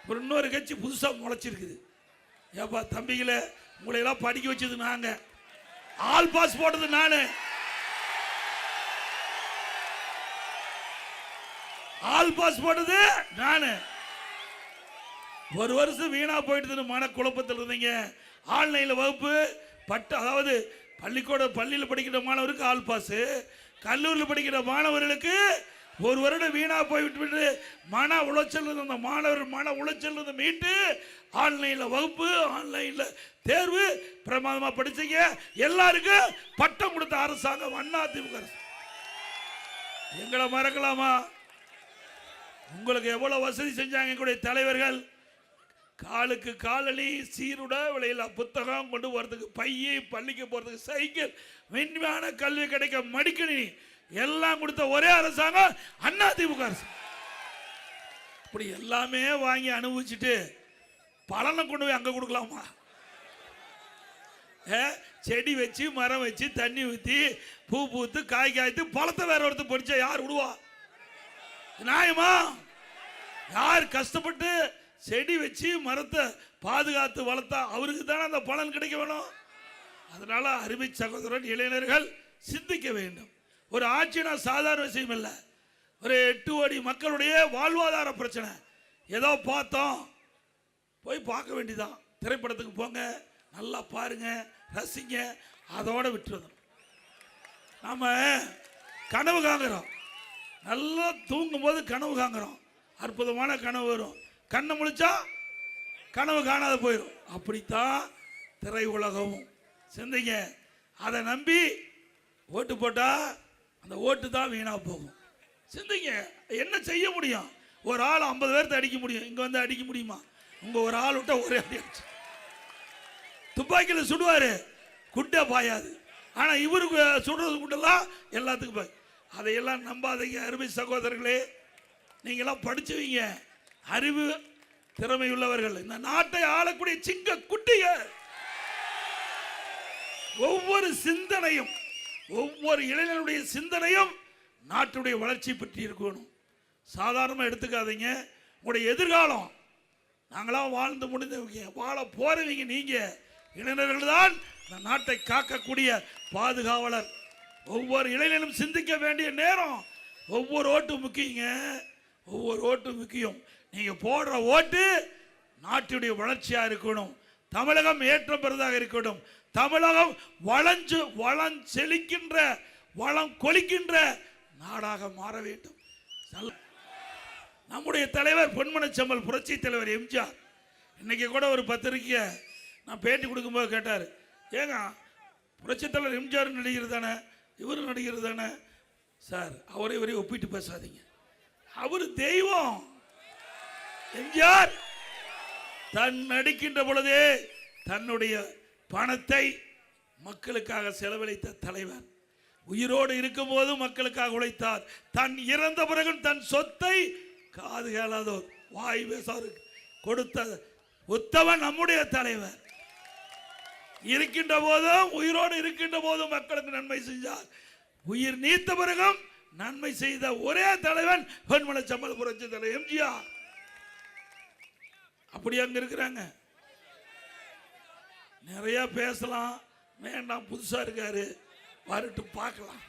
ஒரு இன்னொரு கட்சி புதுசாக முளைச்சிருக்குது. ஏப்பா தம்பிகளை உங்களையெல்லாம் படிக்க வச்சது நாங்க, ஆல் பாஸ் போட்டது நானு, ஆல் பாஸ் போட்டது நானு. ஒரு வருஷம் வீணா போயிட்டு மன குழப்பத்தில் இருந்தீங்க. ஆன்லைன்ல வகுப்பு அதாவது பள்ளியில் படிக்கிற மாணவருக்கு ஆல் பாஸ், கல்லூரியில் படிக்கிற மாணவர்களுக்கு ஒரு வருடம் வீணா போய்விட்டு மன உளைச்சல் இருந்த மாணவர் மன உளைச்சல் இருந்து மீட்டு ஆன்லைன்ல வகுப்பு, ஆன்லைன்ல தேர்வு பிரமாதமா படிச்சீங்க. எல்லாருக்கும் பட்டம் கொடுத்த அரசாங்கம் அதிமுக. எங்களை மறக்கலாமா? உங்களுக்கு எவ்வளவு வசதி செஞ்சாங்க எங்களுடைய தலைவர்கள். காலுக்கு காலணி, சீருட விலையில புத்தகம் கொண்டு போறதுக்கு பையை, பள்ளிக்கு போறதுக்கு சைக்கிள், மென்மையான கல்வி கிடைக்க மடிக்கணினி எல்லாம் கொடுத்த ஒரே அரசாங்கம் அதிமுக அரசு. இப்படி எல்லாமே வாங்கி அனுபவிச்சுட்டு பலனை கொண்டு போய் அங்க கொடுக்கலாமா? செடி வச்சு மரம் வச்சு தண்ணி ஊற்றி பூ பூத்து காய் காய்த்து பழத்தை வேற ஒருத்தர் படிச்சா யார் விடுவா? நியாயமா? யார் கஷ்டப்பட்டு செடி வச்சு மரத்தை பாதுகாத்து வளர்த்தா அவருக்கு தானே அந்த பலன் கிடைக்க வேணும். அதனால அருமை சகோதரன் இளைஞர்கள் சிந்திக்க வேண்டும். ஒரு ஆட்சினா சாதாரண விஷயம் இல்லை. ஒரு 8 கோடி மக்களுடைய வாழ்வாதார பிரச்சனை. ஏதோ பார்த்தோம் போய் பார்க்க வேண்டியதான். திரைப்படத்துக்கு போங்க, நல்லா பாருங்க, ரசிங்க, அதோட விட்டுருந்தோம். நாம கனவு காங்குறோம், நல்லா தூங்கும் போது கனவு காங்குறோம், அற்புதமான கனவு வரும். கண்ணை முழிச்சா கனவு காணாத போயிடும். அப்படித்தான் திரை உலகமும். சிந்திங்க. அதை நம்பி ஓட்டு போட்டா அந்த ஓட்டு தான் வீணா போகும். சிந்திங்க. என்ன செய்ய முடியும்? ஒரு ஆள் 50 பேர்த்த அடிக்க முடியும், இங்க வந்து அடிக்க முடியுமா? உங்க ஒரு ஆள் விட்டா ஒரே அடி அடிச்சு துப்பாக்கியில் சுடுவாரு, குட்டை பாயாது. ஆனா இவருக்கு சுடுறது குட்டெல்லாம் எல்லாத்துக்கும் பாய். அதையெல்லாம் நம்பாதீங்க அருமை சகோதரர்களே. நீங்களாம் படிச்சுவீங்க, அறிவு திறமை உள்ளவர்கள், இந்த நாட்டை ஆளக்கூடிய சிங்க குட்டிய. ஒவ்வொரு சிந்தனையும், ஒவ்வொரு இளைஞனுடைய சிந்தனையும் நாட்டுடைய வளர்ச்சி பற்றி இருக்கணும். சாதாரணமாக எடுத்துக்காதீங்க. உங்களுடைய எதிர்காலம், நாங்களாம் வாழ்ந்து முடிந்தவங்க, வாழ போறவங்க நீங்க இளைஞர்கள் தான் இந்த நாட்டை காக்கக்கூடிய பாதுகாவலர். ஒவ்வொரு இளைஞனும் சிந்திக்க வேண்டிய நேரம். ஒவ்வொரு ஓட்டும் முக்கியங்க, ஒவ்வொரு ஓட்டும் முக்கியம். நீங்க போடுற ஓட்டு நாட்டுடைய வளர்ச்சியா இருக்கணும். தமிழகம் ஏற்றம் பெறதாக இருக்கணும். தமிழகம் வளம் செழிக்கின்ற, வளம் கொளிக்கின்ற நாடாக மாற வேண்டும். நம்முடைய தலைவர் பொன்மனச்செம்மல் புரட்சி தலைவர் எம்ஜிஆர் இன்னைக்கு கூட ஒரு பத்திரிக்கை நான் பேட்டி கொடுக்கும்போது கேட்டார், ஏங்க புரட்சி தலைவர் எம்ஜிஆர் நடிகர் தானே, இவரு நடிகர் தானே சார், அவரை இவரை ஒப்பிட்டு பேசாதீங்க, அவரு தெய்வம். எம்ஜிஆர் தன் நடிக்கின்ற பொழுதே தன்னுடைய பணத்தை மக்களுக்காக செலவழித்த தலைவர். உயிரோடு இருக்கும் போது மக்களுக்காக உழைத்தார். தன் இறந்த பிறகு தன் சொத்தை காது கேளாதோர் வாய் பேசாருக்கு கொடுத்த உத்தவன் நம்முடைய தலைவர். இருக்கின்ற போதும், உயிரோடு இருக்கின்ற போதும் மக்களுக்கு நன்மை செஞ்சார். உயிர் நீத்த பிறகும் நன்மை செய்த ஒரே தலைவன் பொன்மனச்செம்மல் புரட்சி தலைவர் எம்ஜிஆர். அப்படி அங்க இருக்கிறாங்க. நிறைய பேசலாம், வேண்டாம், புதுசா இருக்காரு, வரட்டு பார்க்கலாம்.